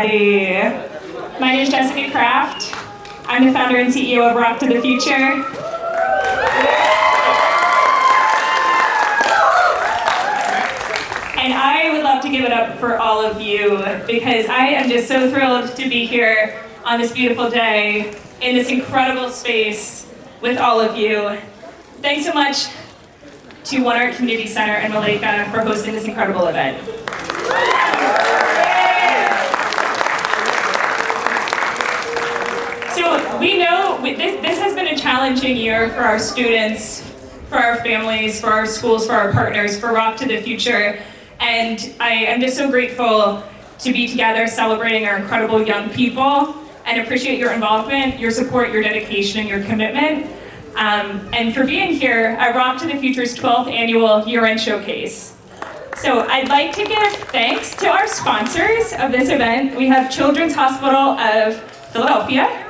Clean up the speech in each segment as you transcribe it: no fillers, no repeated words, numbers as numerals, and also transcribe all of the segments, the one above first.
everybody. My name is Jessica Kraft. I'm the founder and CEO of Rock to the Future. And I would love to give it up for all of you because I am just so thrilled to be here on this beautiful day in this incredible space with all of you. Thanks so much to One Art Community Center and Malika for hosting this incredible event. So we know this has been a challenging year for our students, for our families, for our schools, for our partners, for Rock to the Future. And I am just so grateful to be together celebrating our incredible young people and appreciate your involvement, your support, your dedication, and your commitment. And for being here at Rock to the Future's 12th annual year-end showcase. So I'd like to give thanks to our sponsors of this event. We have Children's Hospital of Philadelphia.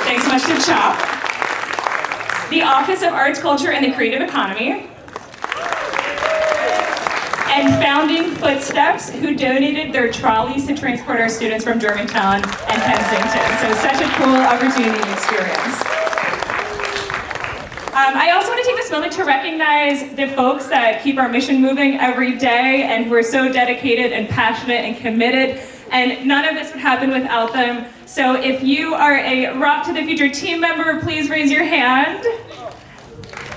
Thanks so much to CHOP. The Office of Arts, Culture, and the Creative Economy. And Founding Footsteps, who donated their trolleys to transport our students from Germantown and Kensington. So such a cool opportunity and experience. I also want to take this moment to recognize the folks that keep our mission moving every day and who are so dedicated and passionate and committed. And none of this would happen without them. So if you are a Rock to the Future team member, please raise your hand.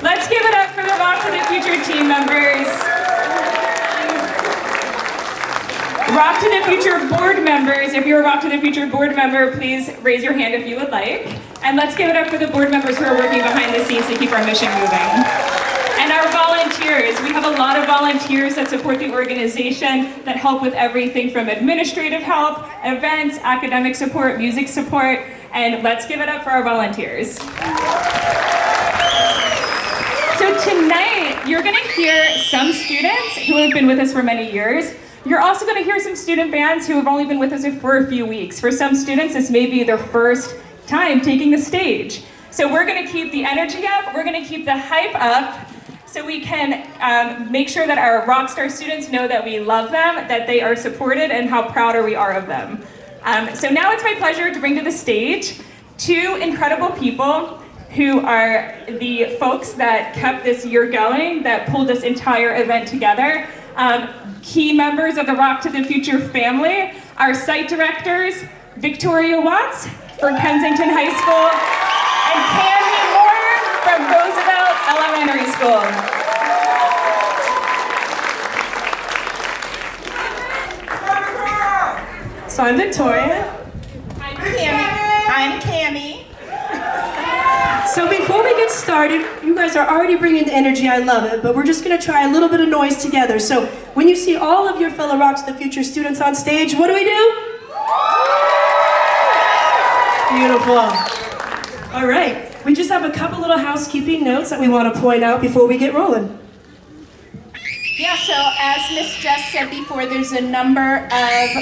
Let's give it up for the Rock to the Future team members. Rock to the Future board members, if you're a Rock to the Future board member, please raise your hand if you would like. And let's give it up for the board members who are working behind the scenes to keep our mission moving. And our volunteers, we have a lot of volunteers that support the organization that help with everything from administrative help, events, academic support, music support, and let's give it up for our volunteers. So tonight, you're gonna hear some students who have been with us for many years. You're also going to hear some student bands who have only been with us for a few weeks. For some students, this may be their first time taking the stage. So we're going to keep the energy up, we're going to keep the hype up, so we can make sure that our Rockstar students know that we love them, that they are supported, and how proud we are of them. So now it's my pleasure to bring to the stage two incredible people who are the folks that kept this year going, that pulled this entire event together. Key members of the Rock to the Future family, our site directors, Victoria Watts from Kensington High School, and Candy Moore from Roosevelt Elementary School. So I'm Victoria. I'm Cammie. So before we get started, you guys are already bringing the energy, I love it, but we're just gonna try a little bit of noise together. So when you see all of your fellow Rock to the Future students on stage, what do? Beautiful. All right, we just have a couple little housekeeping notes that we want to point out before we get rolling. Yeah, so as Miss Jess said before, there's a number of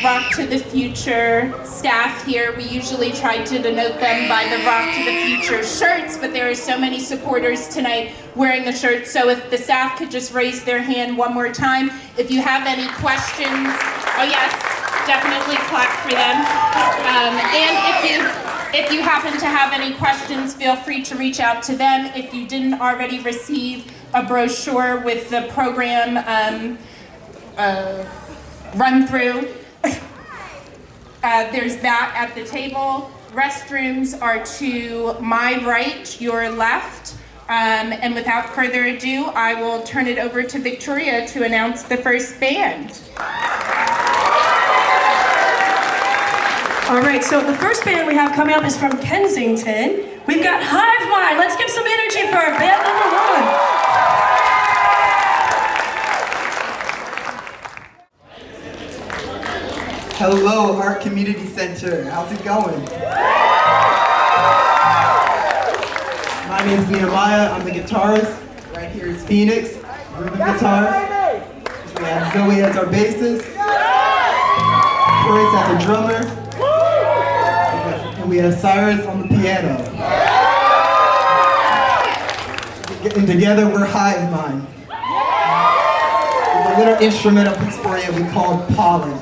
Rock to the Future staff here. We usually try to denote them by the Rock to the Future shirts, but there are so many supporters tonight wearing the shirts. So if the staff could just raise their hand one more time. If you have any questions, oh yes, definitely clap for them. And if you happen to have any questions, feel free to reach out to them. If you didn't already receive a brochure with the program run through, there's that at the table. Restrooms are to my right, your left. And without further ado, I will turn it over to Victoria to announce the first band. All right, so the first band we have coming up is from Kensington. We've got Hive Mind. Let's give some energy for our band number one. Hello, Art Community Center. How's it going? My name is Nehemiah. I'm the guitarist. Right here is Phoenix, rhythm guitar. We have Zoe as our bassist. Chris as a drummer. And we have Cyrus on the piano. And together we're Hive Mind. With a little instrumental piece for you we called Pollen.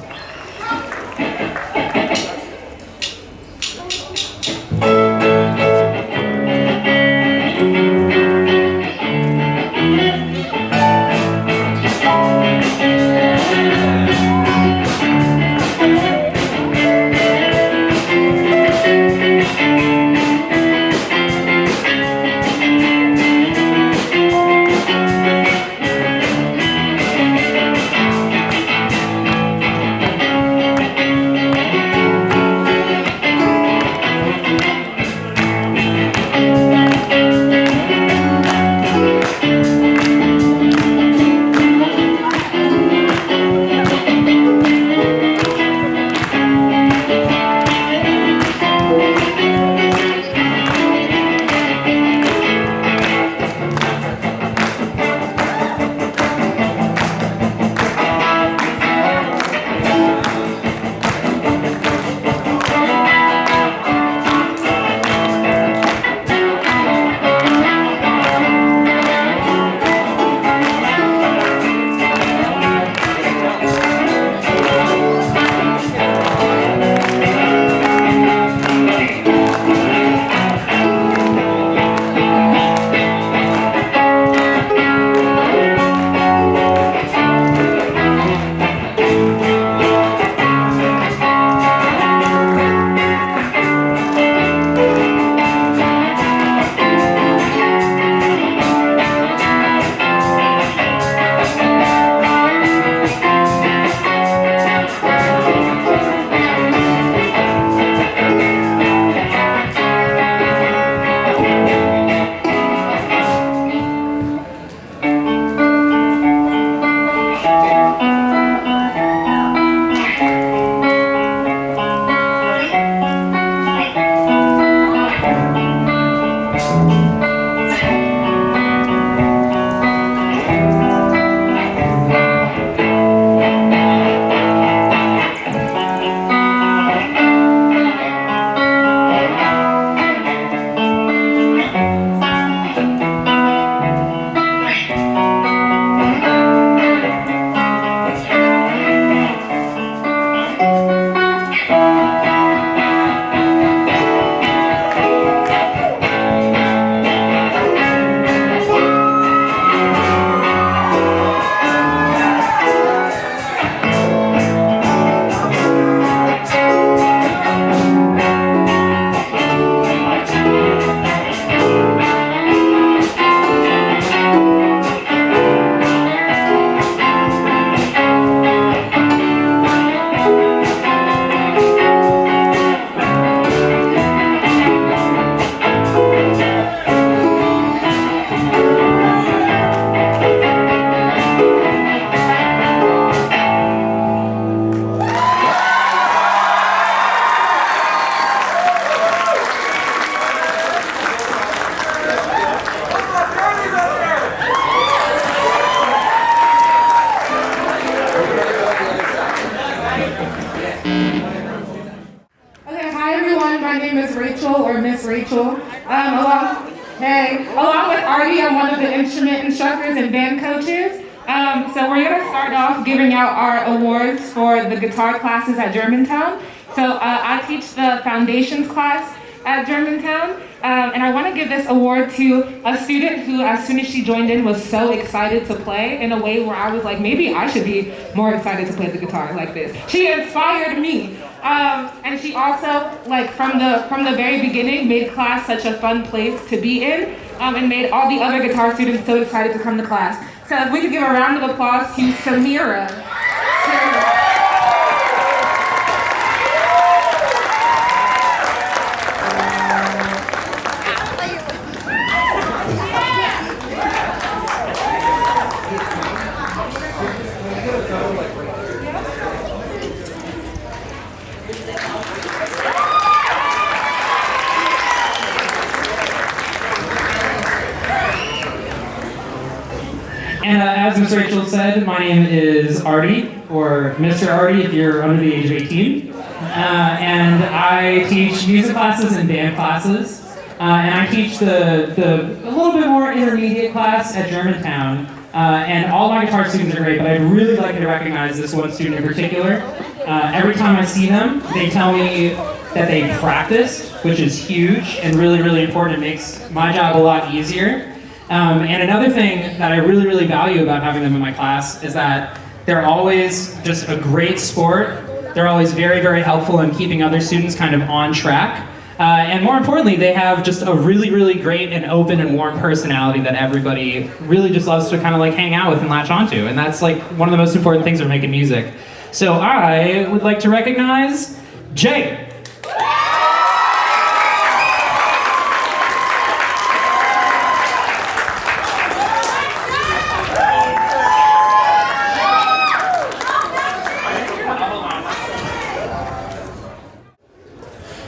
Along with Artie, I'm one of the instrument instructors and band coaches. So we're going to start off giving out our awards for the guitar classes at Germantown. So I teach the foundations class at Germantown, and I want to give this award to a student who, as soon as she joined in, was so excited to play in a way where I was like, maybe I should be more excited to play the guitar like this. She inspired me, and she also, like from the very beginning, made class such a fun place to be in, and made all the other guitar students so excited to come to class. So if we could give a round of applause to Samira. And as Ms. Rachel said, my name is Artie, or Mr. Artie if you're under the age of 18. And I teach music classes and band classes. And I teach the a little bit more intermediate class at Germantown. And all my guitar students are great, but I'd really like to recognize this one student in particular. Every time I see them, they tell me that they practiced, which is huge and really, really important. It makes my job a lot easier. And another thing that I really, really value about having them in my class is that they're always just a great sport. They're always very, very helpful in keeping other students kind of on track. And more importantly, they have just a really, really great and open and warm personality that everybody really just loves to kind of like hang out with and latch onto. And that's like one of the most important things of making music. So I would like to recognize Jay.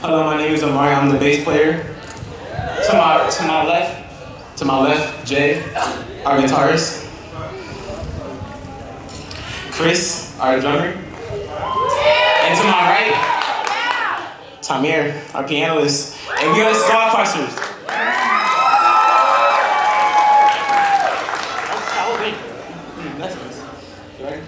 Hello, my name is Omari. I'm the bass player. To my left, Jay, our guitarist. Chris, our drummer. And to my right, Tamir, our pianist. And we are the squad crushers. That's nice. You ready?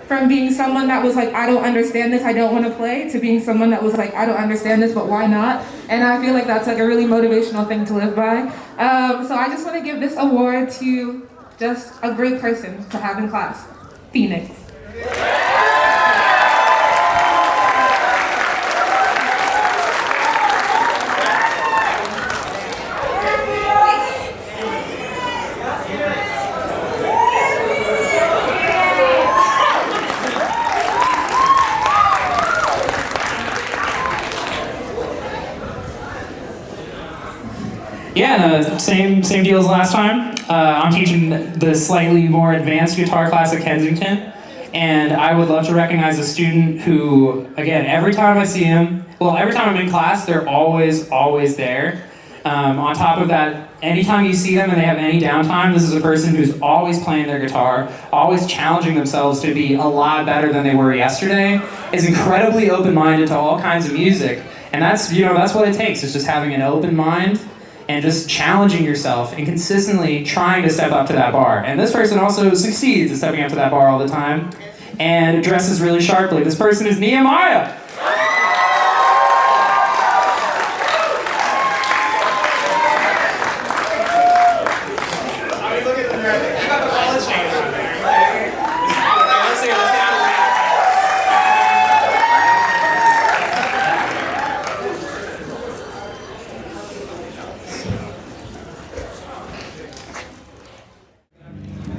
from being someone that was like, I don't understand this, I don't want to play, to being someone that was like, I don't understand this, but why not? And I feel like that's like a really motivational thing to live by. So I just want to give this award to just a great person to have in class, Phoenix. Yeah, no, same deal as last time. I'm teaching the slightly more advanced guitar class at Kensington, and I would love to recognize a student who, again, every time I see him, well, every time I'm in class, they're always there. On top of that, anytime you see them and they have any downtime, this is a person who's always playing their guitar, always challenging themselves to be a lot better than they were yesterday, is incredibly open-minded to all kinds of music, and that's what it takes. It's just having an open mind and just challenging yourself and consistently trying to step up to that bar. And this person also succeeds at stepping up to that bar all the time and dresses really sharply. This person is Nehemiah.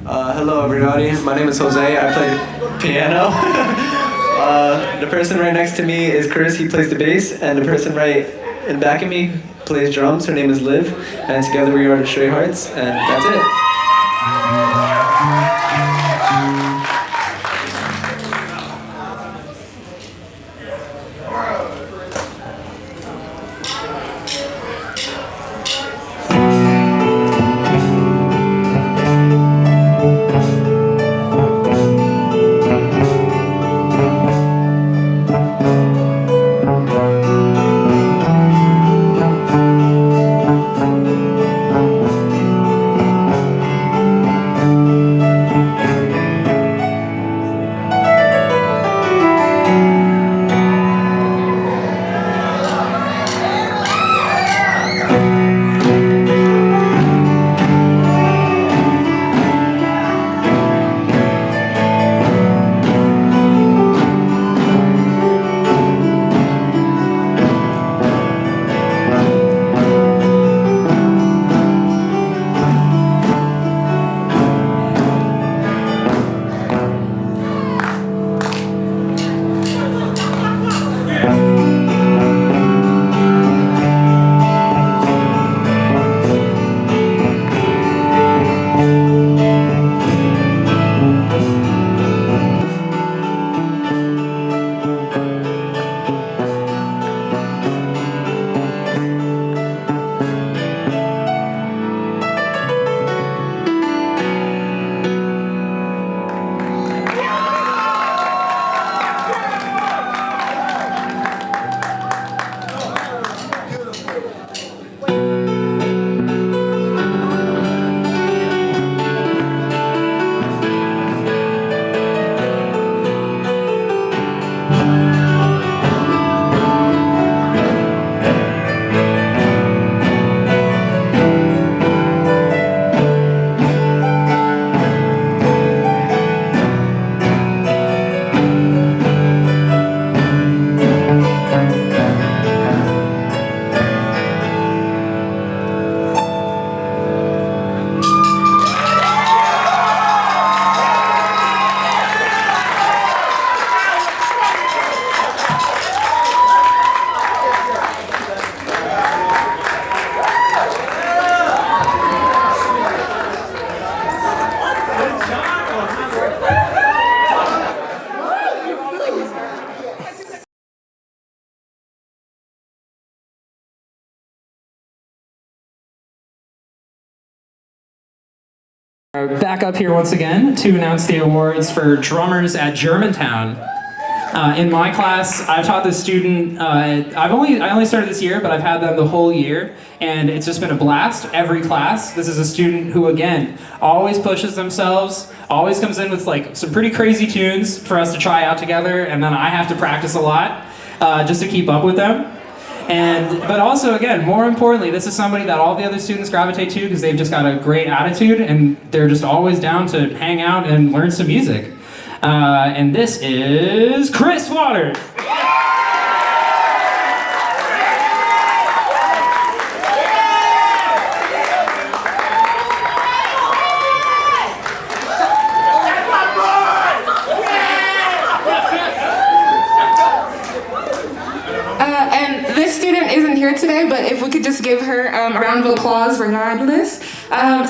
Hello everybody, my name is Jose, I play piano. The person right next to me is Chris, he plays the bass, and the person right in back of me plays drums, her name is Liv, and together we are the Stray Hearts, and that's it. Back up here once again to announce the awards for drummers at Germantown. In my class, I've taught this student, I only started this year, but I've had them the whole year, and it's just been a blast every class. This is a student who, again, always pushes themselves, always comes in with like some pretty crazy tunes for us to try out together, and then I have to practice a lot just to keep up with them. But also, again, more importantly, this is somebody that all the other students gravitate to because they've just got a great attitude and they're just always down to hang out and learn some music. And this is Chris Waters. And this student isn't here today, started, but if we could just give her a round of applause regardless.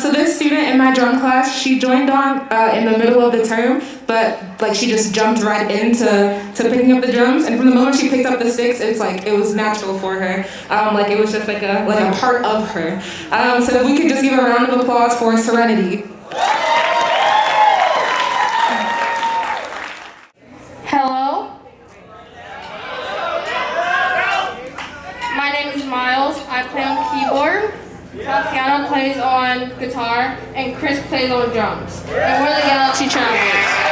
So this student in my drum class, she joined on in the middle of the term, but like she just jumped right into picking up the drums, and from the moment she picked up the sticks, it's like it was natural for her. Like it was just like a part of her. So if we could just give a round of applause for Serenity. Hello. My name is Miles. I play on keyboard. Tatiana plays on guitar, and Chris plays on drums. And we're the Galaxy Travelers.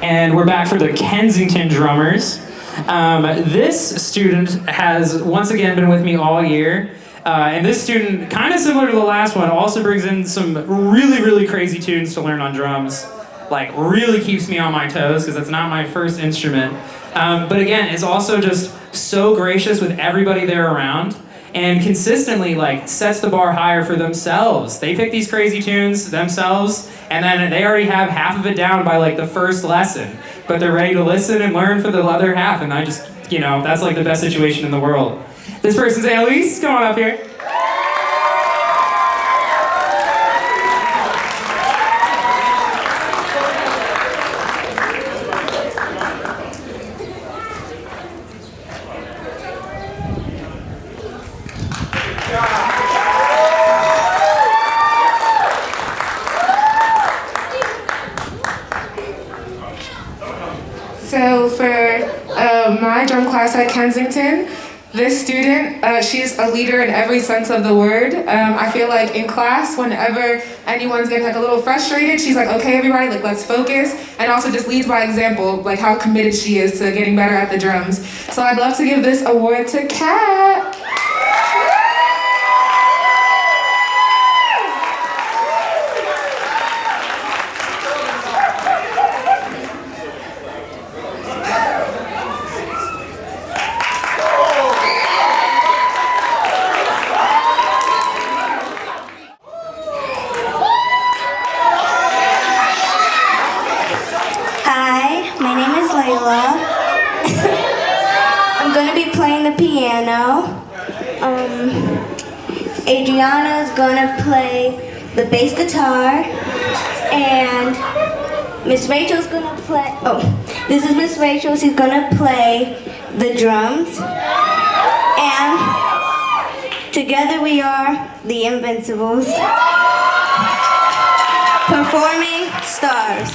And we're back for the Kensington Drummers. This student has once again been with me all year. And this student, kind of similar to the last one, also brings in some really, really crazy tunes to learn on drums. Like, really keeps me on my toes, because that's not my first instrument. But again, is also just so gracious with everybody there around, and consistently, like, sets the bar higher for themselves. They pick these crazy tunes themselves, and then they already have half of it down by, like, the first lesson. But they're ready to listen and learn for the other half, and I just, you know, that's, like, the best situation in the world. This person's Annalise. Come on up here. So for my drum class at Kensington, this student, she's a leader in every sense of the word. I feel like in class, whenever anyone's getting like a little frustrated, she's like, okay, everybody, like let's focus, and also just leads by example, like how committed she is to getting better at the drums. So I'd love to give this award to Kat. Hi, my name is Layla. be playing the piano. Adriana's gonna play the bass guitar. And Miss Rachel's gonna play, this is Miss Rachel, she's gonna play the drums. And together we are the Invincibles. Performing Stars.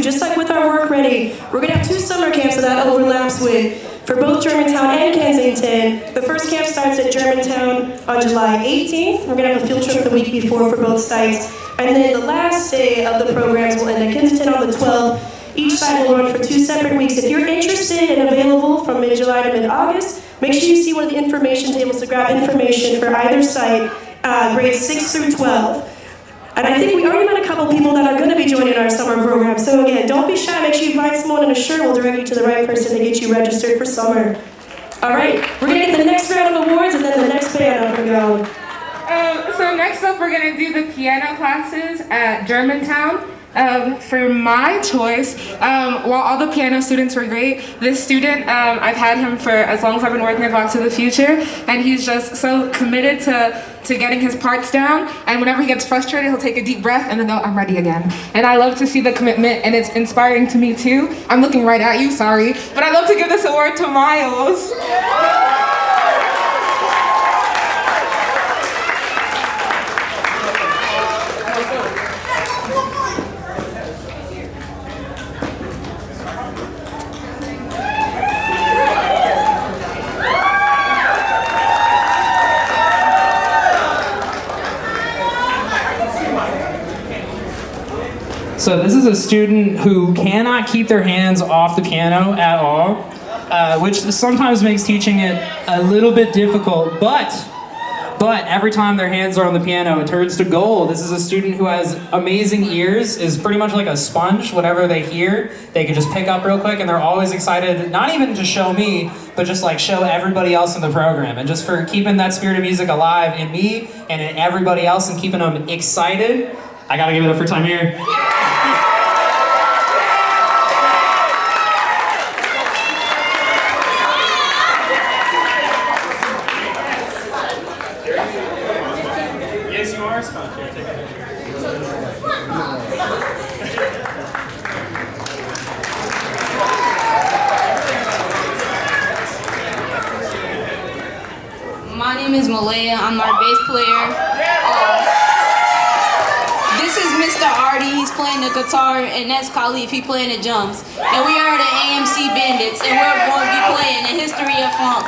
just like with our Work Ready, we're going to have 2 summer camps that overlaps with for both Germantown and Kensington. The first camp starts at Germantown on July 18th. We're going to have a field trip the week before for both sites. And then the last day of the programs will end at Kensington on the 12th. Each site will run for 2 separate weeks. If you're interested and available from mid-July to mid-August, make sure you see one of the information tables to grab information for either site, grades 6 through 12. And I think we already met a couple people that are going to be joining our summer program. So again, don't be shy. Make sure you invite someone, and a shirt will direct you to the right person to get you registered for summer. All right, we're going to get the next round of awards and then the next band up and going. So next up, we're going to do the piano classes at Germantown. For my choice, while all the piano students were great, this student, I've had him for as long as I've been working with Rock to the Future, and he's just so committed to getting his parts down, and whenever he gets frustrated, he'll take a deep breath and then go, I'm ready again. And I love to see the commitment, and it's inspiring to me too. I'm looking right at you, sorry, but I love to give this award to Miles. So this is a student who cannot keep their hands off the piano at all, which sometimes makes teaching it a little bit difficult, but but every time their hands are on the piano, it turns to gold. This is a student who has amazing ears, is pretty much like a sponge. Whatever they hear, they can just pick up real quick, and they're always excited, not even to show me, but just like show everybody else in the program. And just for keeping that spirit of music alive in me and in everybody else and keeping them excited, I gotta give it up for Tamir. Yes, you are a sponge. Here, take a picture. My name is Malaya. I'm our bass player. This is Mr. Artie. He's playing the guitar, and that's Khalif. He's playing the drums. And we are the AMC Bandits, and we're going to be playing the history of funk.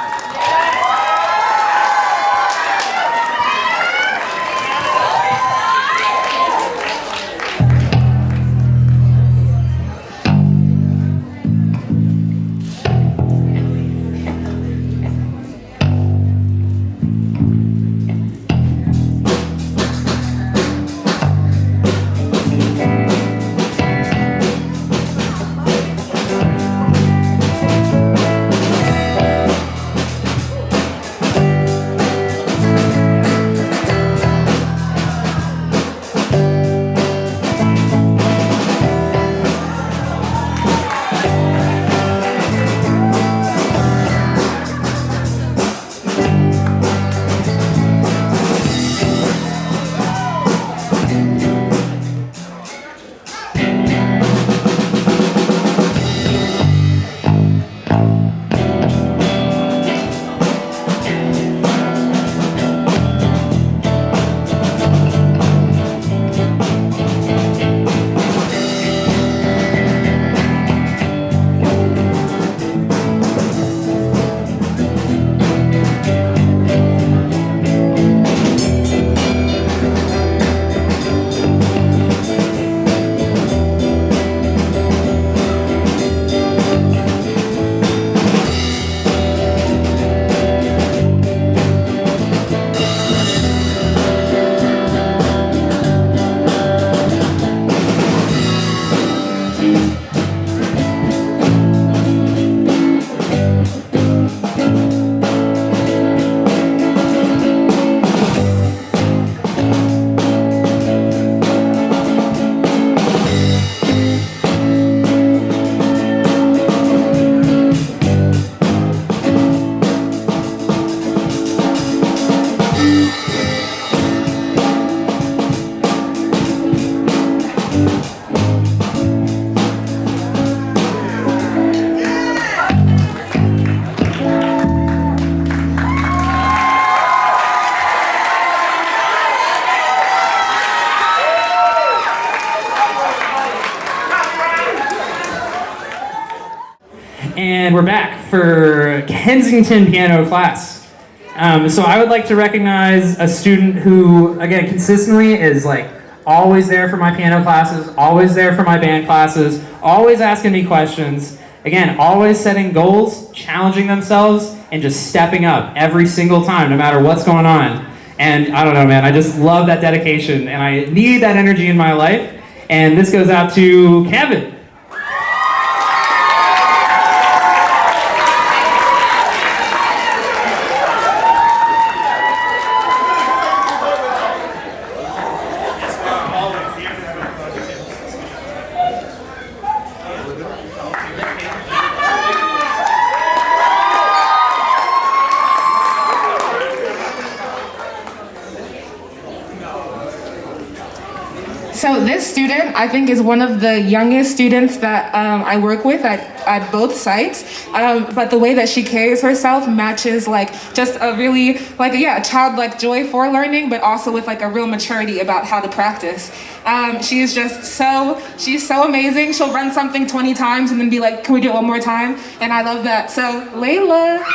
And we're back for Kensington piano class. So I would like to recognize a student who, again, consistently is like always there for my piano classes, always there for my band classes, always asking me questions. Again, always setting goals, challenging themselves, and just stepping up every single time, no matter what's going on. And I don't know, man, I just love that dedication, and I need that energy in my life. And this goes out to Kevin. So this student, I think, is one of the youngest students that I work with at both sites. But the way that she carries herself matches like just a really a childlike joy for learning, but also with like a real maturity about how to practice. She's so amazing. She'll run something 20 times and then be like, can we do it one more time? And I love that. So Layla.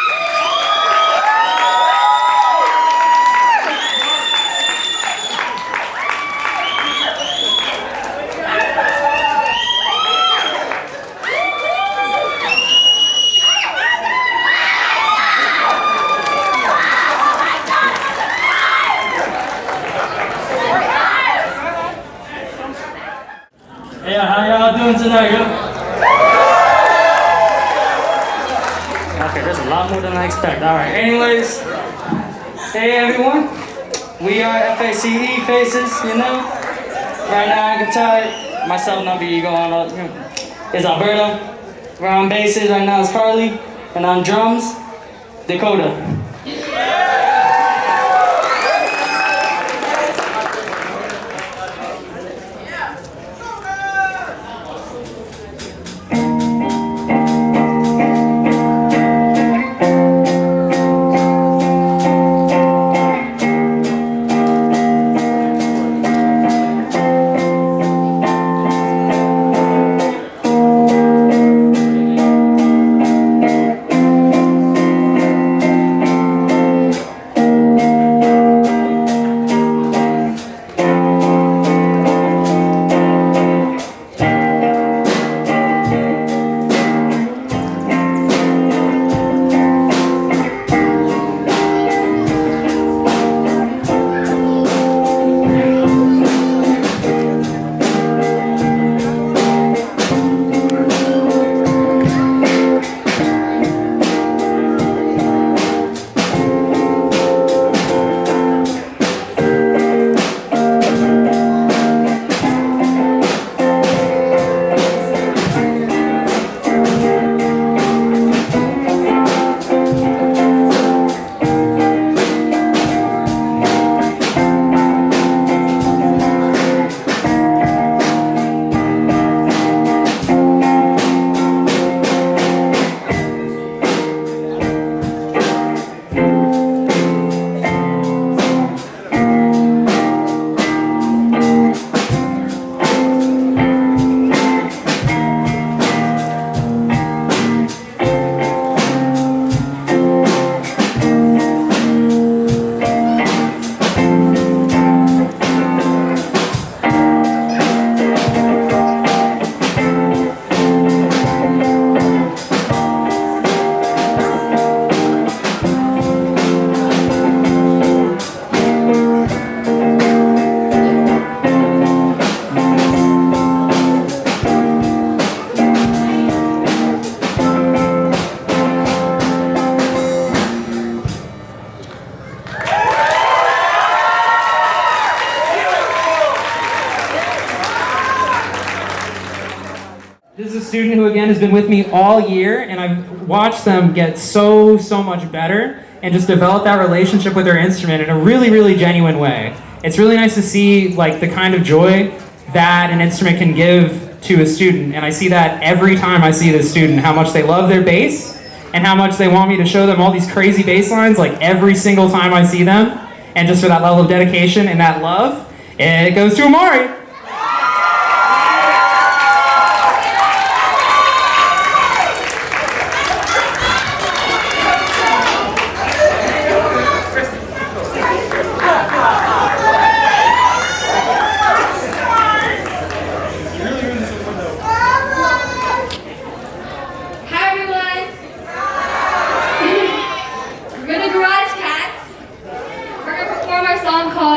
Yeah, how y'all doing tonight, yo? Okay, there's a lot more than I expect. All right, anyways. Hey, everyone. We are FACE Faces, you know? Right now, on guitar, myself, number ego on is Alberto. We're on basses right now is Carly. And on drums, Dakota. This is a student who, again, has been with me all year, and I've watched them get so much better and just develop that relationship with their instrument in a really genuine way. It's really nice to see like the kind of joy that an instrument can give to a student, and I see that every time I see this student, how much they love their bass and how much they want me to show them all these crazy bass lines like every single time I see them. And just for that level of dedication and that love, it goes to Amari.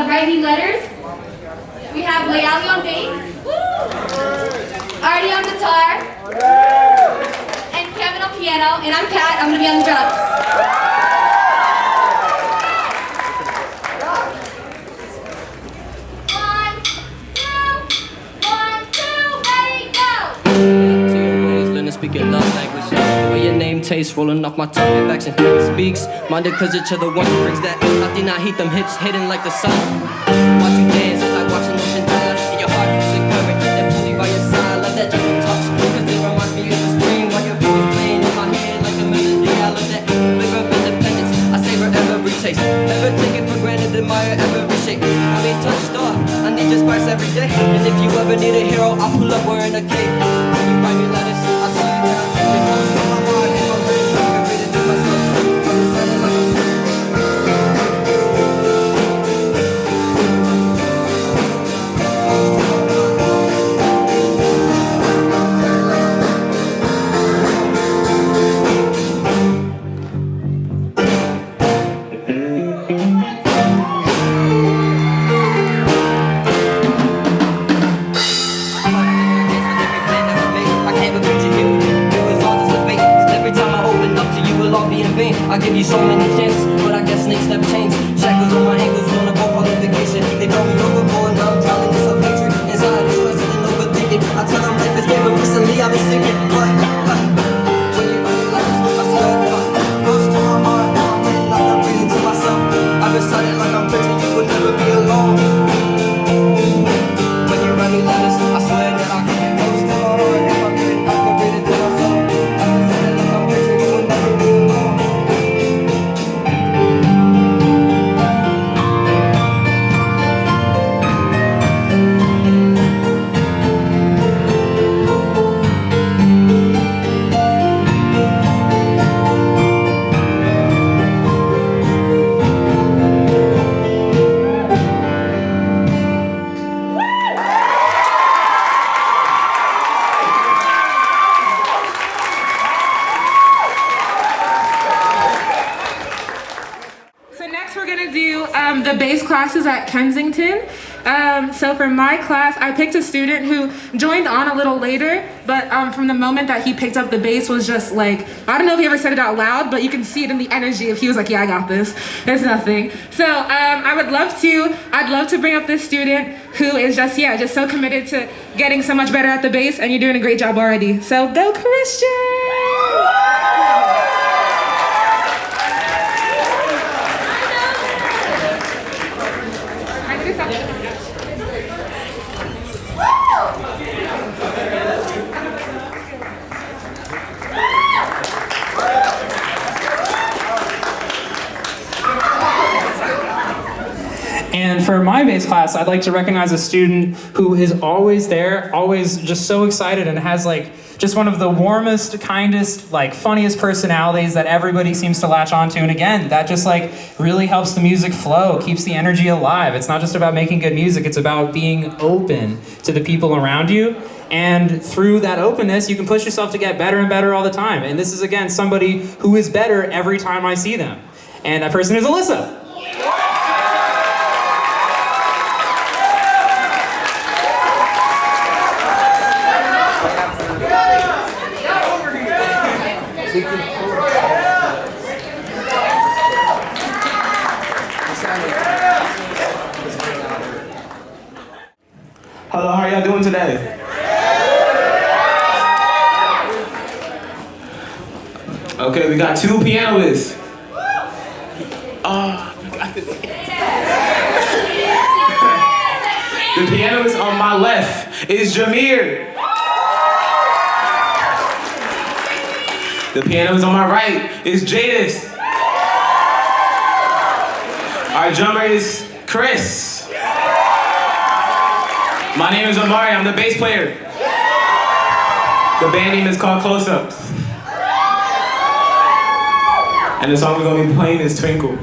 Writing letters. We have Leali on bass, Artie on guitar, and Kevin on piano, and I'm Kat, I'm gonna be on the drums. One, two, ready, go! To your ways, learn to speak your love language. The way your name tastes, rolling off my tongue, affection speaks. Minded cause each other one brings that. I did not heat them hips, hidden like the sun. Watch you dance as I watch an ocean dive. And your heart is encouraged, that pull me by your side. Like that gentle touch, cause it reminds me of the scream. While your beat is playing in my head like a melody. I love that flavor of independence, I savor every taste. Never take it for granted, admire every shape. I mean touched off, I need your spice every day. And if you ever need a hero, I'll pull up wearing a cape. When you write me letters, I'll slow you down. It comes from my heart and my brain. I can read it to myself. I'm sounding like a I give you so many chances, but I guess snakes never change. Shackles on my ankles, gonna go on a vacation. They throw me overboard, now I'm drowning in self-hatred. Inside, stressing and overthinking. I tell them life is given, recently I've been sinking. But when you realize, I swear that I close to my heart. Now I'm reading, I'm not reading to myself. I've been silent like I'm preaching, you would never be alone. When you write me letters, I swear that I can get close to my heart. Now I'm reading, I can read it to myself. I've been silent like I'm preaching, you would never be alone. So next we're gonna do the bass classes at Kensington. So for my class, I picked a student who joined on a little later, but from the moment that he picked up the bass was just like, I don't know if he ever said it out loud, but you can see it in the energy if he was like, yeah, I got this. It's nothing. So I'd love to bring up this student who is just so committed to getting so much better at the bass, and you're doing a great job already. So go Christian! And for my bass class, I'd like to recognize a student who is always there, always just so excited, and has like just one of the warmest, kindest, like funniest personalities that everybody seems to latch onto. And again, that just like really helps the music flow, keeps the energy alive. It's not just about making good music, it's about being open to the people around you. And through that openness, you can push yourself to get better and better all the time. And this is, again, somebody who is better every time I see them. And that person is Alyssa. Hello, how are y'all doing today? Okay, we got two pianists. The pianist on my left is Jameer. The pianist on my right is Jadis. Our drummer is Chris. My name is Amari, I'm the bass player. The band name is called Close Ups. And the song we're gonna be playing is Twinkle.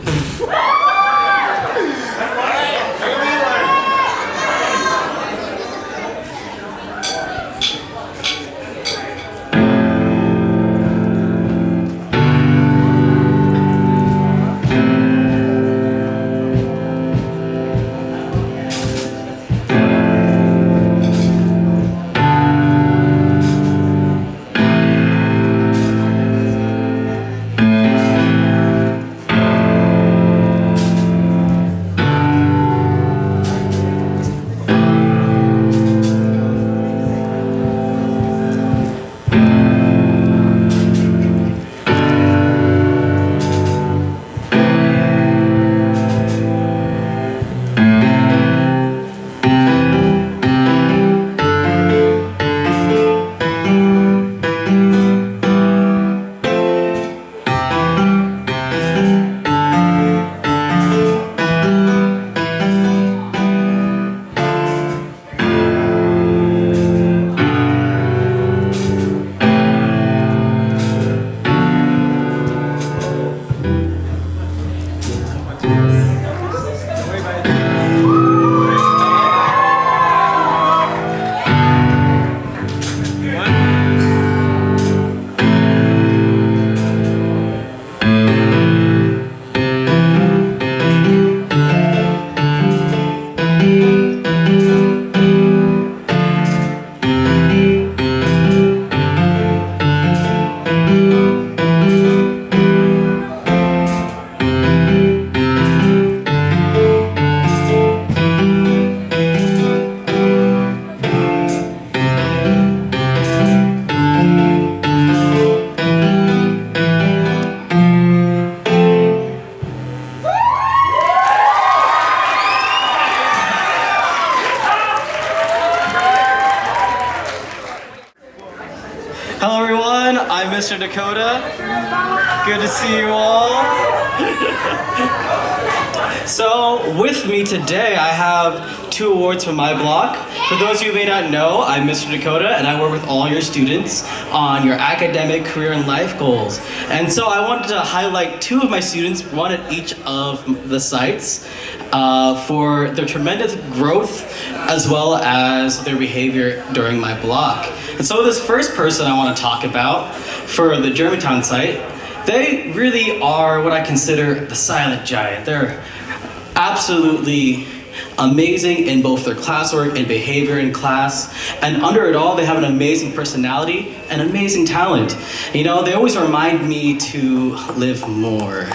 Hello everyone, I'm Mr. Dakota. Good to see you all. So with me today I have 2 awards from my block. For those of you who may not know, I'm Mr. Dakota and I work with all your students on your academic, career, and life goals. And so I wanted to highlight 2 of my students, one at each of the sites, for their tremendous growth as well as their behavior during my block. And so this first person I want to talk about for the Germantown site, they really are what I consider the silent giant. They're absolutely amazing in both their classwork and behavior in class, and under it all they have an amazing personality and amazing talent. You know, they always remind me to live more.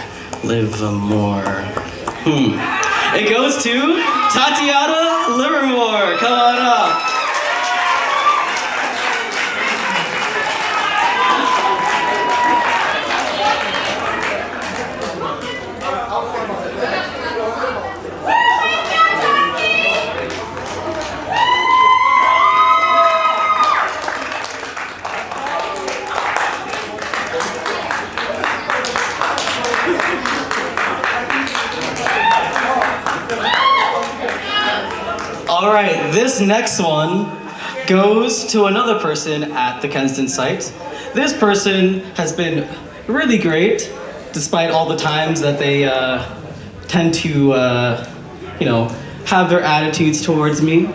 It goes to Tatiana Livermore. Come on up. All right, this next one goes to another person at the Kenston site. This person has been really great, despite all the times that they tend to, have their attitudes towards me.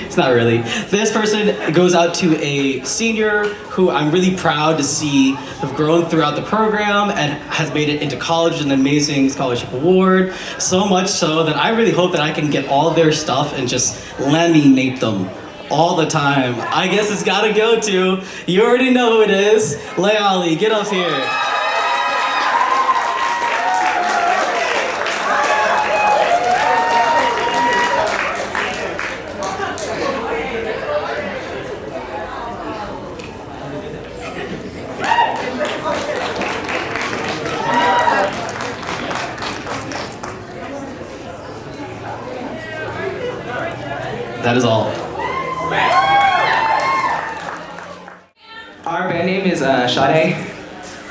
It's not really. This person goes out to a senior who I'm really proud to see have grown throughout the program and has made it into college with an amazing scholarship award. So much so that I really hope that I can get all their stuff and just laminate them all the time. I guess it's gotta go to, you already know who it is, Leali, get up here. That is all. Our band name is Sade.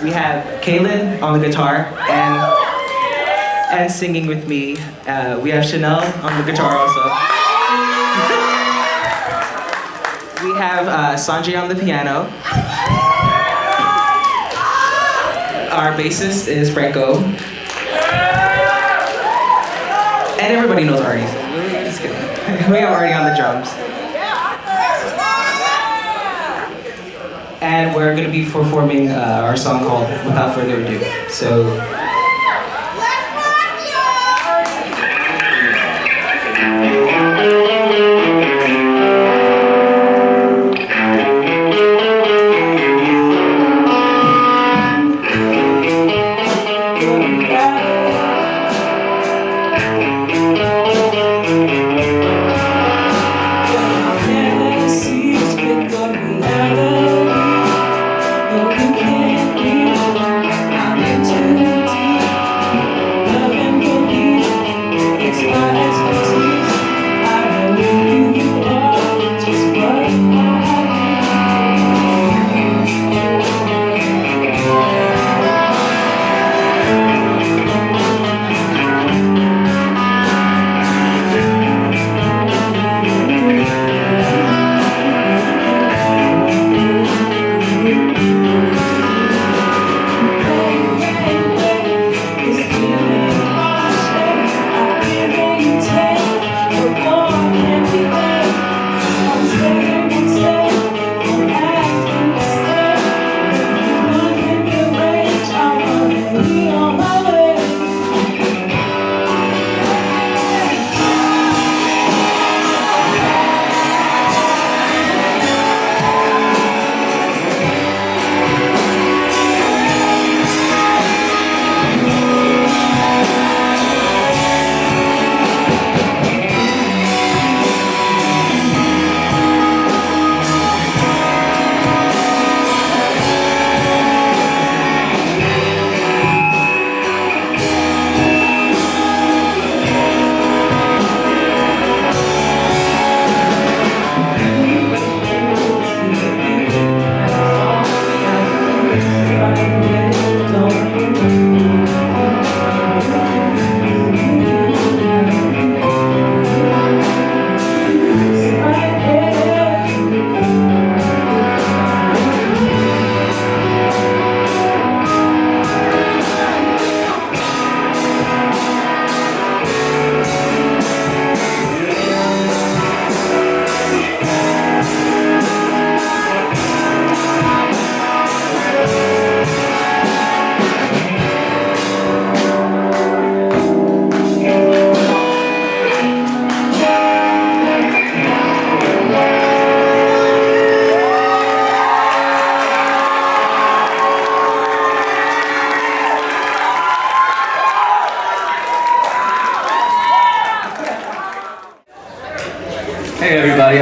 We have Kaylin on the guitar and singing with me. We have Chanel on the guitar also. We have Sanjay on the piano. Our bassist is Franco. And everybody knows Artie, so we're just kidding. We have Artie on the drums. And we're going to be performing our song called Without Further Ado. So. You can't be, I'm into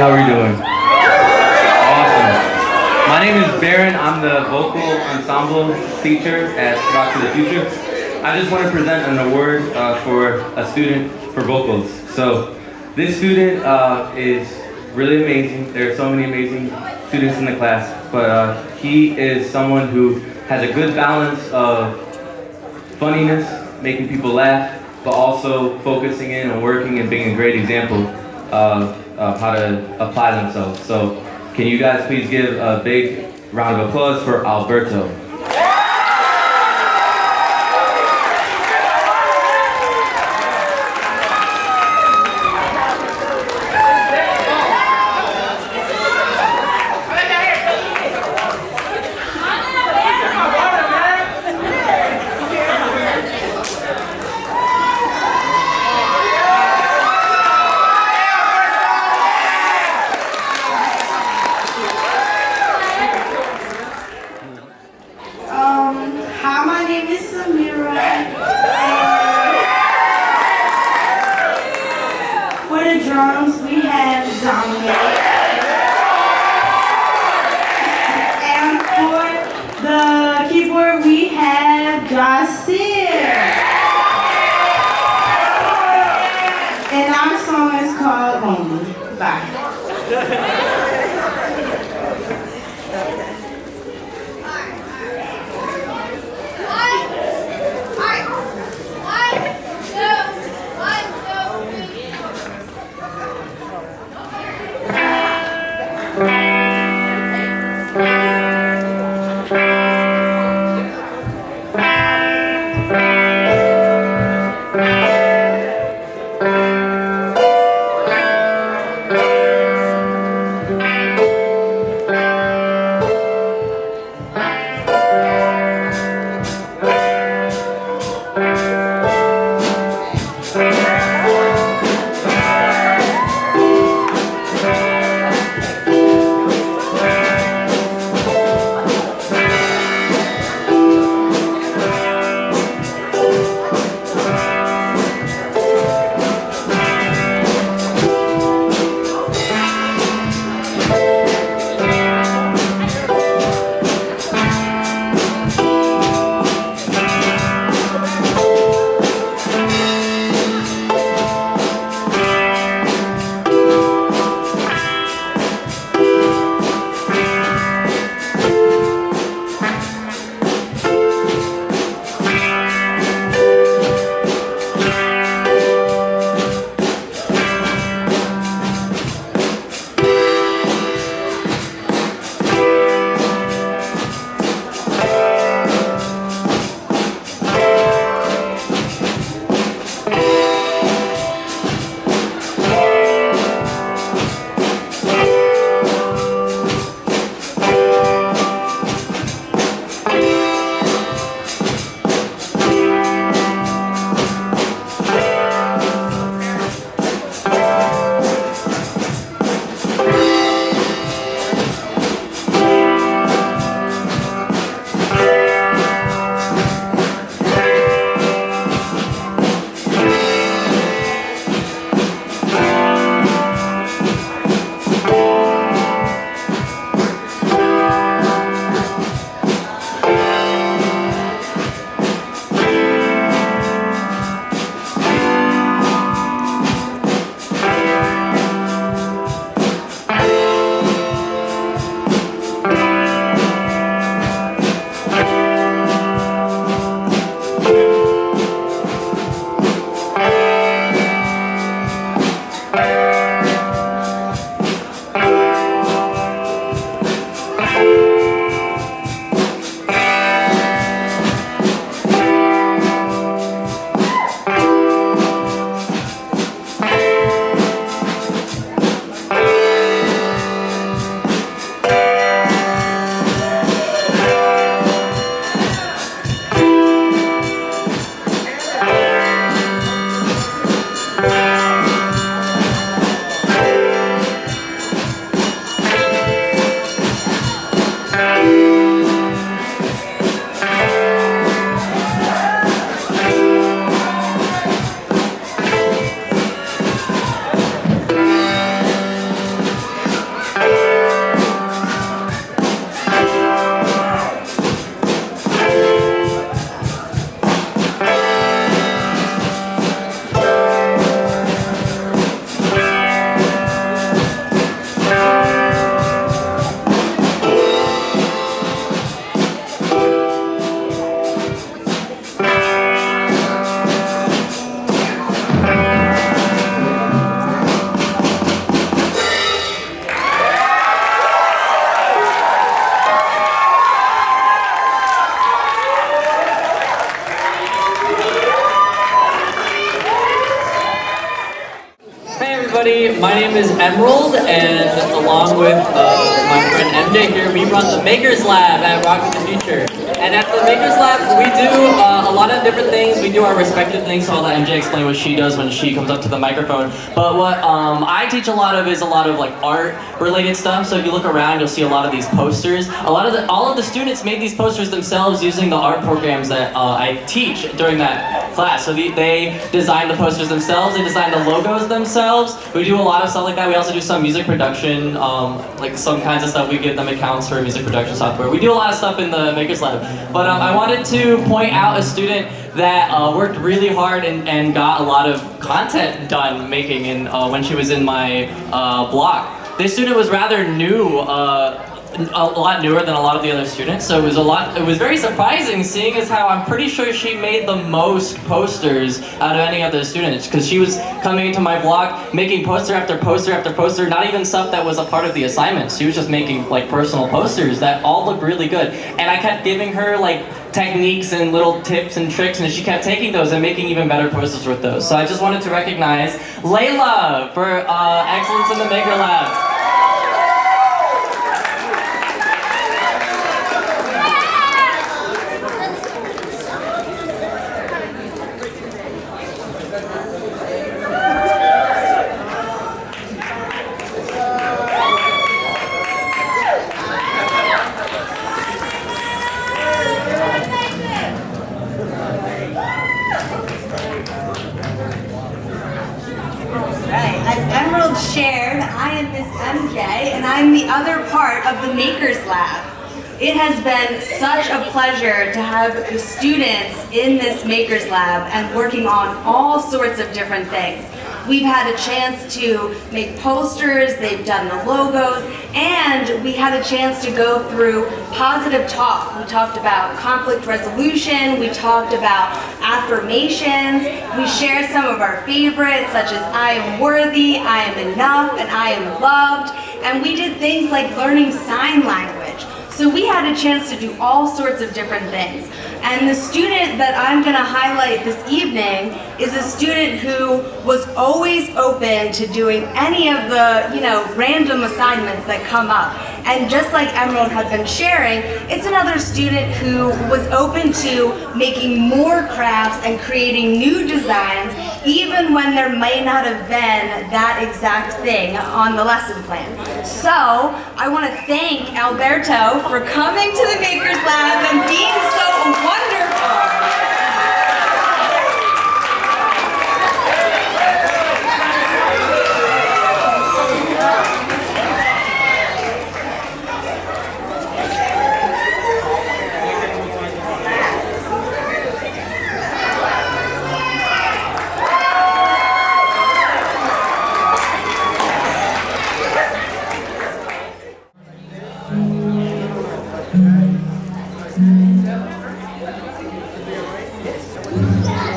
everybody. How are you doing? Awesome. My name is Baron. I'm the vocal ensemble teacher at Rock to the Future. I just want to present an award for a student for vocals. So this student is really amazing. There are so many amazing students in the class, but he is someone who has a good balance of funniness, making people laugh, but also focusing in and working and being a great example of how to apply themselves. So can you guys please give a big round of applause for Alberto. Hi, my name is Samira. For the drums, we have Dominic. And for the keyboard, we have Jasir. And our song is called Lonely. Bye. my name is Emerald, and along with my friend MJ here, we run the Makers Lab at Rock with the Future. And at the Makers Lab, we do a lot of different things. We do our respective things, so I'll let MJ explain what she does when she comes up to the microphone. But what I teach a lot of is a lot of like art-related stuff. So if you look around, you'll see a lot of these posters. All of the students made these posters themselves using the art programs that I teach during that class. So they design the posters themselves, they design the logos themselves. We do a lot of stuff like that. We also do some music production, like some kinds of stuff. We give them accounts for music production software. We do a lot of stuff in the Makers Lab. But I wanted to point out a student that worked really hard and got a lot of content done making when she was in my block. This student was rather new, a lot newer than a lot of the other students, so it was very surprising seeing as how I'm pretty sure she made the most posters out of any other students, because she was coming into my block making poster after poster after poster, not even stuff that was a part of the assignment. She was just making like personal posters that all looked really good, and I kept giving her like techniques and little tips and tricks, and she kept taking those and making even better posters with those. So I just wanted to recognize Layla for excellence in the Maker Lab. Shared, I am Miss MJ, and I'm the other part of the Makers Lab. It has been such a pleasure to have the students in this Makers Lab and working on all sorts of different things. We've had a chance to make posters, they've done the logos, and we had a chance to go through positive talk. We talked about conflict resolution, we talked about affirmations, we shared some of our favorites such as I am worthy, I am enough, and I am loved, and we did things like learning sign language. So we had a chance to do all sorts of different things. And the student that I'm gonna highlight this evening is a student who was always open to doing any of the, random assignments that come up. And just like Emerald had been sharing, it's another student who was open to making more crafts and creating new designs, even when there may not have been that exact thing on the lesson plan. So I want to thank Alberto for coming to the Makers Lab and being so wonderful.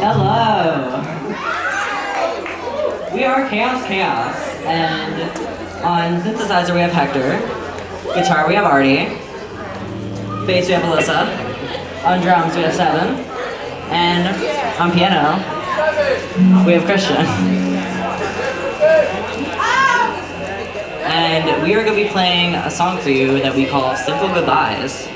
Hello! We are Chaos, and on synthesizer we have Hector, guitar we have Artie, bass we have Alyssa, on drums we have Seven, and on piano we have Christian. And we are going to be playing a song for you that we call Simple Goodbyes.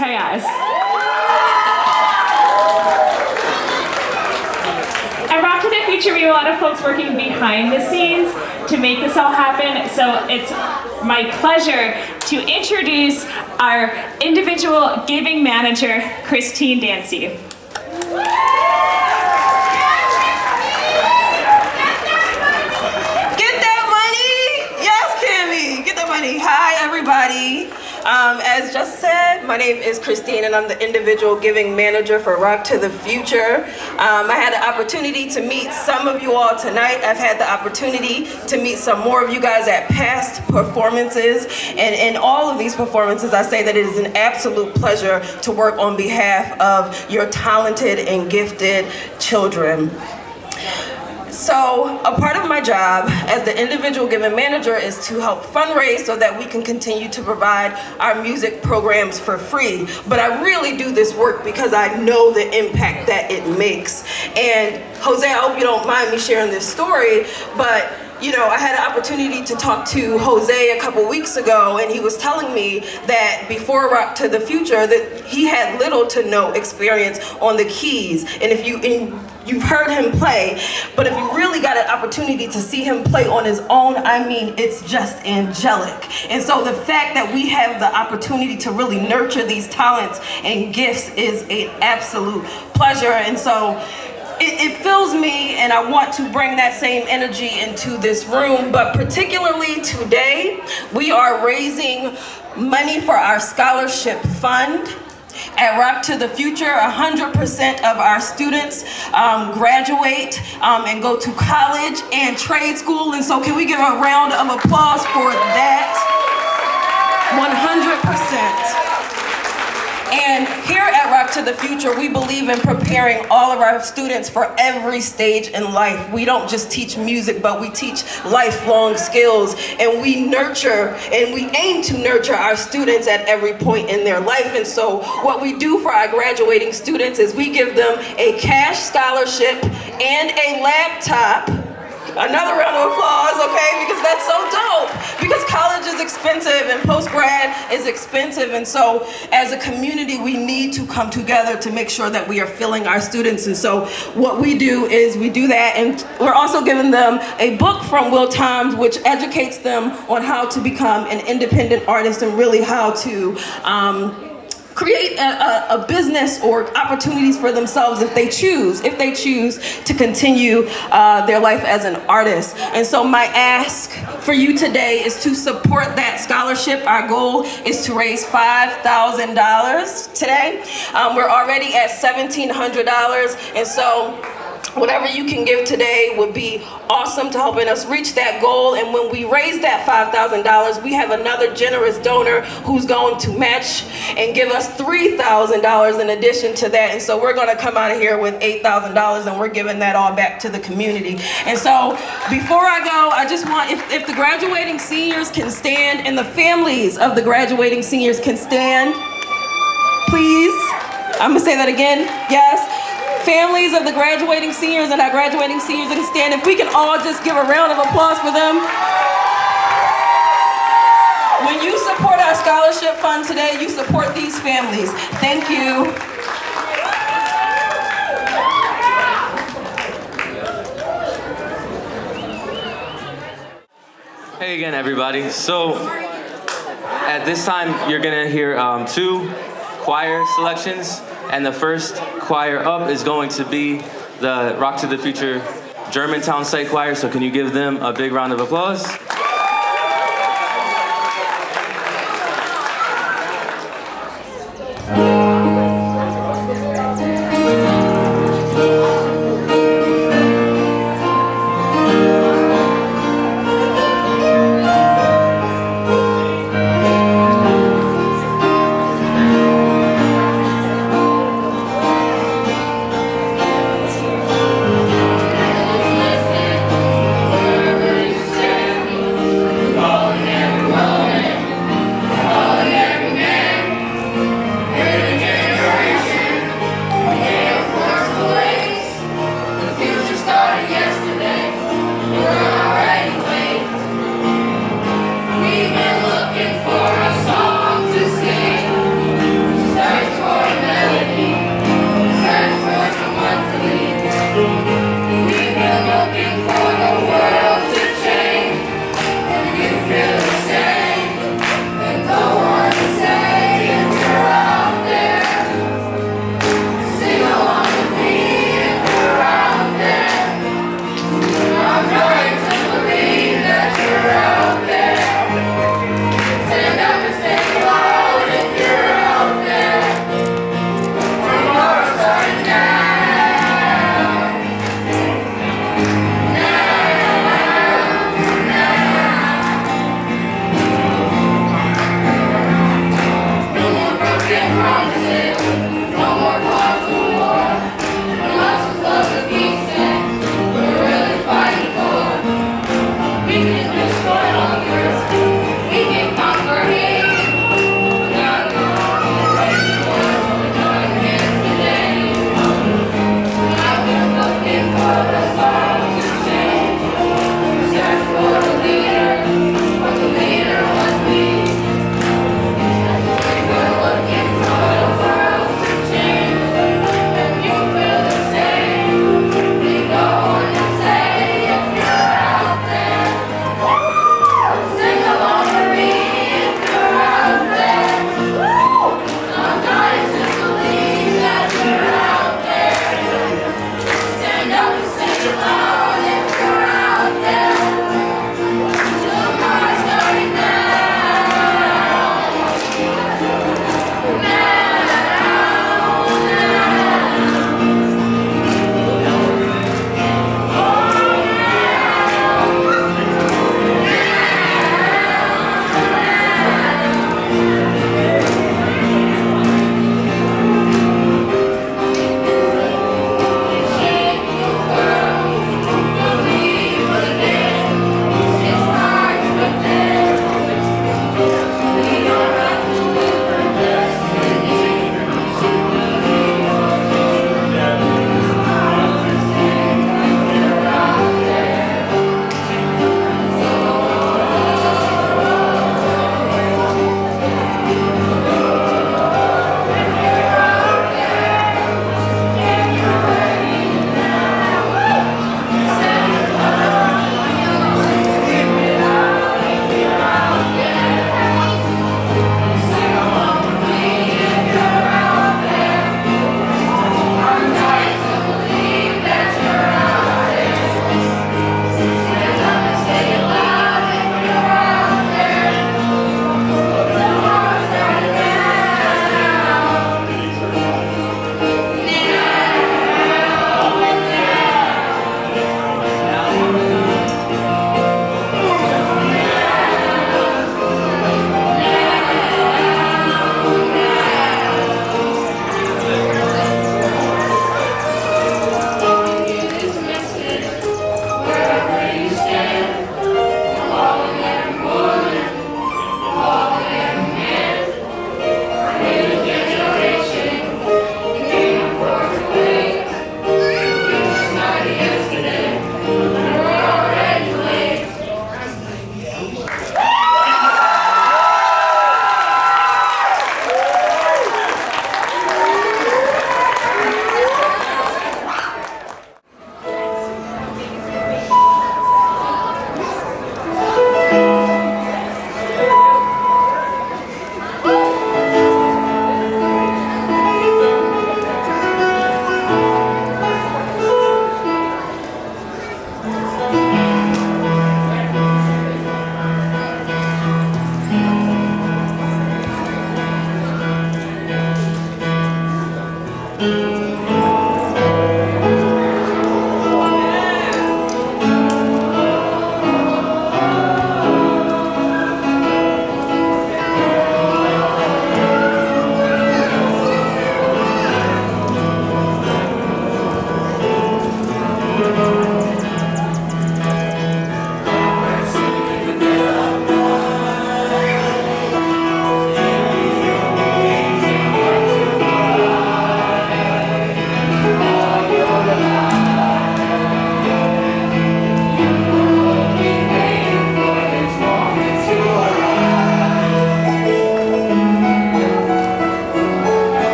chaos. At Rock to the Future, we have a lot of folks working behind the scenes to make this all happen. So it's my pleasure to introduce our individual giving manager, Christine Dancy. Hi, everybody. As just said, my name is Christine, and I'm the individual giving manager for Rock to the Future. I had the opportunity to meet some of you all tonight. I've had the opportunity to meet some more of you guys at past performances. And in all of these performances, I say that it is an absolute pleasure to work on behalf of your talented and gifted children. So, a part of my job as the individual giving manager is to help fundraise so that we can continue to provide our music programs for free. But I really do this work because I know the impact that it makes. And Jose, I hope you don't mind me sharing this story, but you know, I had an opportunity to talk to Jose a couple weeks ago, and he was telling me that before Rock to the Future, that he had little to no experience on the keys. And if you've heard him play, but if you really got an opportunity to see him play on his own, I mean, it's just angelic. And so the fact that we have the opportunity to really nurture these talents and gifts is an absolute pleasure. And so it fills me, and I want to bring that same energy into this room. But particularly today, we are raising money for our scholarship fund. At Rock to the Future, 100% of our students graduate and go to college and trade school. And so can we give a round of applause for that? 100%. And here at Rock to the Future, we believe in preparing all of our students for every stage in life. We don't just teach music, but we teach lifelong skills. And we nurture, and we aim to nurture our students at every point in their life. And so what we do for our graduating students is we give them a cash scholarship and a laptop. Another round of applause, okay? Because that's so dope. Because college is expensive and post-grad is expensive. And so as a community, we need to come together to make sure that we are filling our students. And so what we do is we do that. And we're also giving them a book from Will Times, which educates them on how to become an independent artist and really how to create a business or opportunities for themselves if they choose to continue their life as an artist. And so my ask for you today is to support that scholarship. Our goal is to raise $5,000 today. We're already at $1,700, and so whatever you can give today would be awesome to helping us reach that goal. And when we raise that $5,000, we have another generous donor who's going to match and give us $3,000 in addition to that. And so we're going to come out of here with $8,000, and we're giving that all back to the community. And so before I go, I just want, if the graduating seniors can stand and the families of the graduating seniors can stand, please. I'm going to say that again. Yes. Families of the graduating seniors and our graduating seniors can stand. If we can all just give a round of applause for them. When you support our scholarship fund today, you support these families. Thank you. Hey again, everybody. So at this time, you're gonna hear two choir selections. And the first choir up is going to be the Rock to the Future Germantown Site Choir. So can you give them a big round of applause?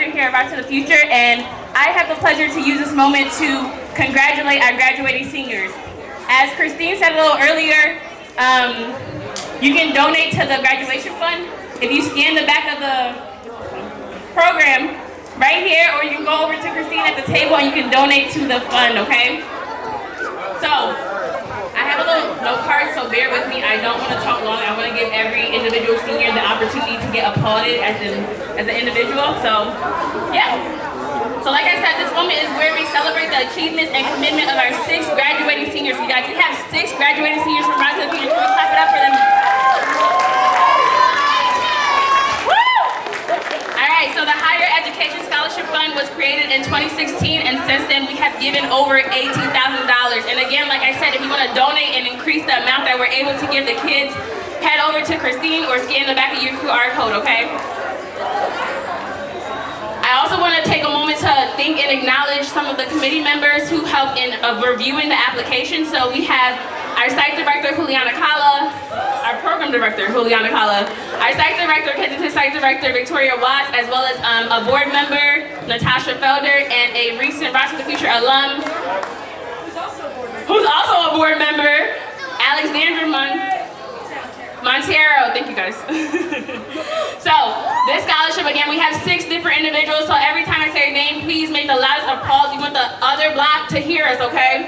program here at Rock to the Future, and I have the pleasure to use this moment to congratulate our graduating seniors. As Christine said a little earlier, you can donate to the graduation fund if you scan the back of the program right here, or you can go over to Christine at the table and you can donate to the fund, okay? So, I have a little note card, so bear with me. I don't want to talk long. I want to give every individual senior the opportunity to get applauded as an individual. So, yeah. So like I said, this moment is where we celebrate the achievements and commitment of our 6 graduating seniors. You guys, we have 6 graduating seniors from Rock to the Future. Can we clap it up for them? Alright, so the Higher Education Scholarship Fund was created in 2016, and since then we have given over $18,000. And again, like I said, if you want to donate and increase the amount that we're able to give the kids, head over to Christine or scan the back of your QR code, okay? I also want to take a moment to thank and acknowledge some of the committee members who helped in reviewing the application. So we have our site director, Juliana Kala, our program director, Juliana Kala, our site director, Kensington site director, Victoria Watts, as well as a board member, Natasha Felder, and a recent Rock to the Future alum, who's also a board member, Alexandra Montero. Thank you guys. So, this scholarship, again, we have 6 different individuals, so every time I say your name, please make the loudest applause. We want the other block to hear us, okay?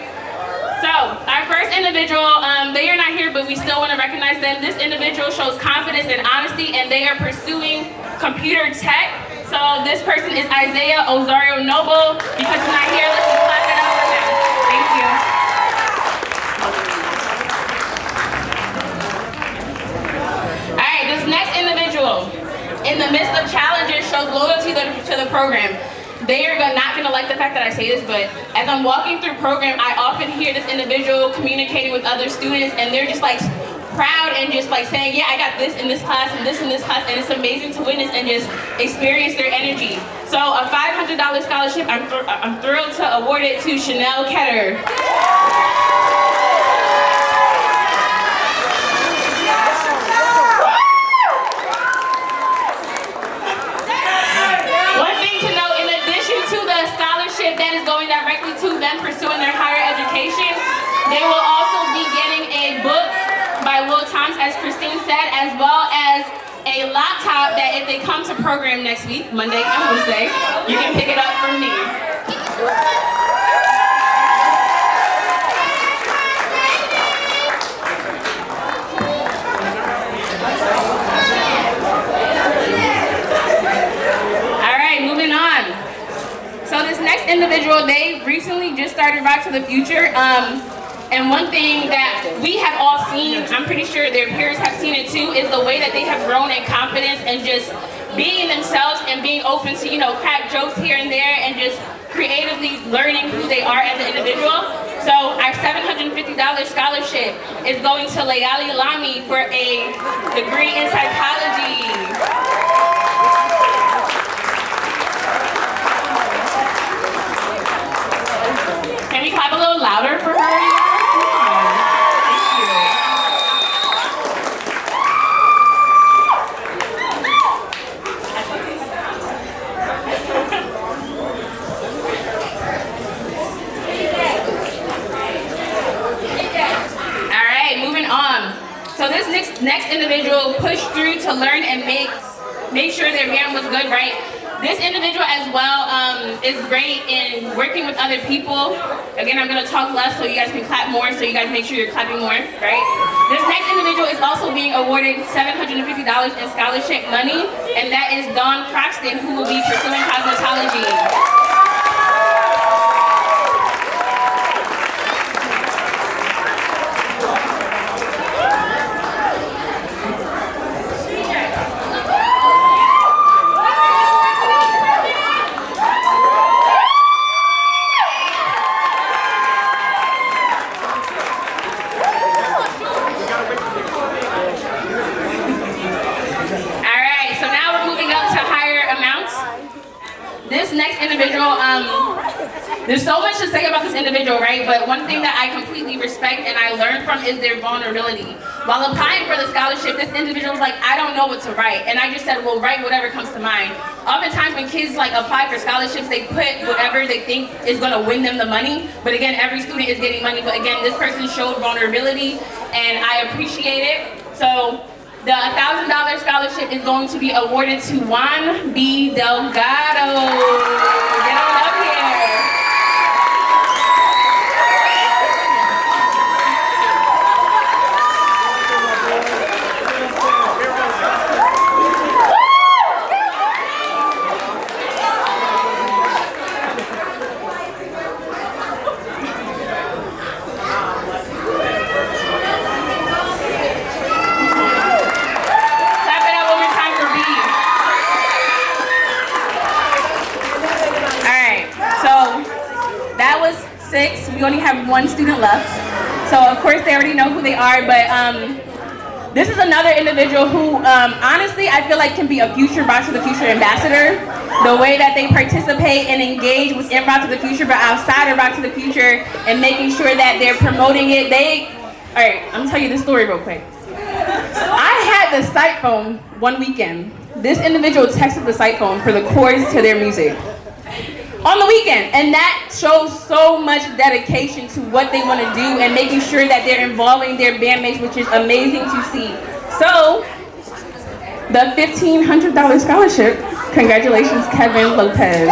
So, our first individual, they are not here, but we still want to recognize them. This individual shows confidence and honesty, and they are pursuing computer tech. So, this person is Isaiah Ozario Noble. Because he's not here, let's just clap it up for him. Thank you. All right, this next individual, in the midst of challenges, shows loyalty to the program. They are not going to like the fact that I say this, but as I'm walking through program, I often hear this individual communicating with other students, and they're just like proud and just like saying, yeah, I got this in this class and this in this class, and it's amazing to witness and just experience their energy. So a $500 scholarship, I'm thrilled to award it to Chanel Ketter. That is going directly to them pursuing their higher education. They will also be getting a book by Will Thomas, as Christine said, as well as a laptop that if they come to program next week, Monday and Wednesday, you can pick it up from me. So this next individual, they recently just started Rock to the Future, and one thing that we have all seen, I'm pretty sure their peers have seen it too, is the way that they have grown in confidence and just being themselves and being open to, crack jokes here and there and just creatively learning who they are as an individual. So our $750 scholarship is going to Layali Lami for a degree in psychology. Can we clap a little louder for her, you guys? Come on. Thank you. All right, moving on. So this next individual pushed through to learn and make sure their band was good, right? This individual as well is great in working with other people. Again, I'm going to talk less so you guys can clap more, so you guys make sure you're clapping more, right? This next individual is also being awarded $750 in scholarship money, and that is Dawn Croxton, who will be pursuing cosmetology. This next there's so much to say about this individual, right? But one thing that I completely respect and I learned from is their vulnerability. While applying for the scholarship, this individual was like, I don't know what to write. And I just said, well, write whatever comes to mind. Oftentimes when kids like apply for scholarships, they put whatever they think is gonna win them the money. But again, every student is getting money. But again, this person showed vulnerability and I appreciate it. So the $1,000 scholarship is going to be awarded to Juan B. Delgado. Get on up here. We only have one student left. So of course they already know who they are, but this is another individual who honestly I feel like can be a future Rock to the Future ambassador. The way that they participate and engage within Rock to the Future, but outside of Rock to the Future and making sure that they're promoting it. Alright, I'm gonna tell you this story real quick. I had the site phone one weekend. This individual texted the site phone for the chords to their music. On the weekend, and that shows so much dedication to what they want to do and making sure that they're involving their bandmates, which is amazing to see. So, the $1,500 scholarship, congratulations, Kevin Lopez.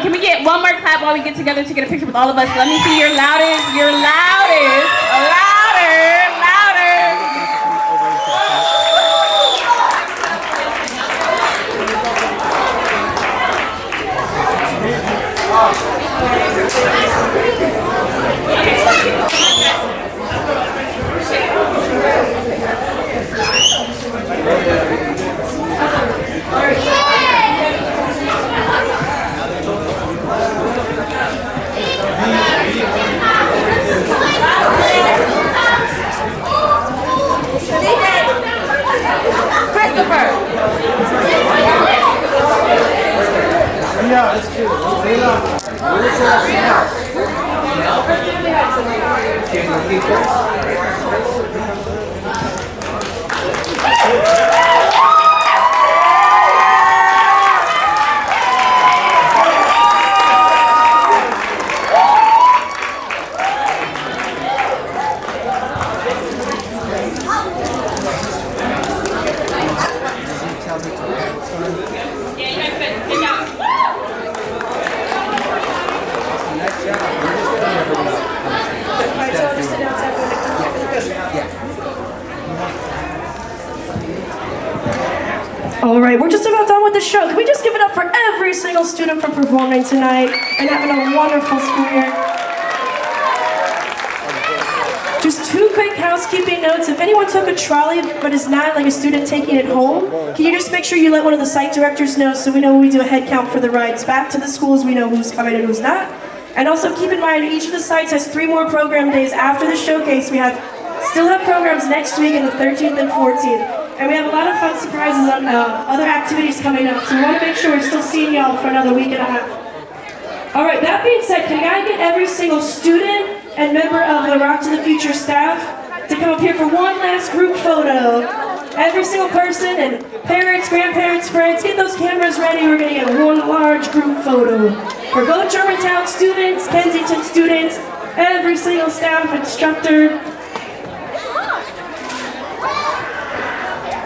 Can we get one more clap while we get together to get a picture with all of us? Let me see your loudest, louder. All right, we're just about done with the show. Can we just give it up for every single student for performing tonight and having a wonderful school year? Just two quick housekeeping notes. If anyone took a trolley but is not like a student taking it home, can you just make sure you let one of the site directors know so we know when we do a head count for the rides back to the schools, we know who's coming and who's not. And also keep in mind, each of the sites has 3 more program days after the showcase. We still have programs next week on the 13th and 14th. And we have a lot of fun surprises on other activities coming up. So we want to make sure we're still seeing y'all for another week and a half. All right, that being said, can I get every single student and member of the Rock to the Future staff to come up here for one last group photo? Every single person and parents, grandparents, friends, get those cameras ready. We're going to get one large group photo. For both Germantown students, Kensington students, every single staff, instructor.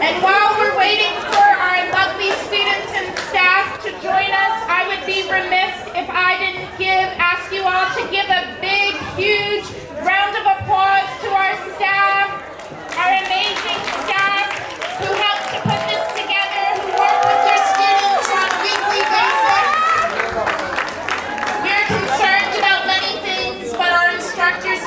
And while we're waiting for our lovely students and staff to join us, I would be remiss if I didn't ask you all to give a big, huge round of applause to our staff, our amazing staff who helped to put this together, who work with their students on a weekly basis. We're concerned about many things, but our instructors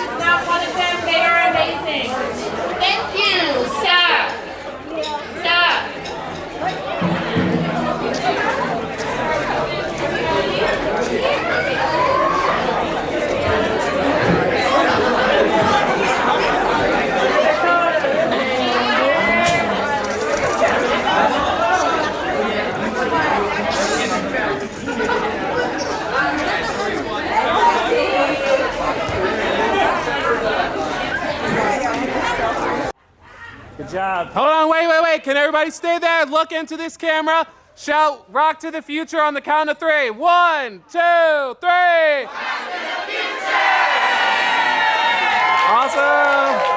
job. Hold on, wait. Can everybody stay there? Look into this camera. Shout Rock to the Future on the count of 3. 1, 2, 3. Rock to the Future! Awesome.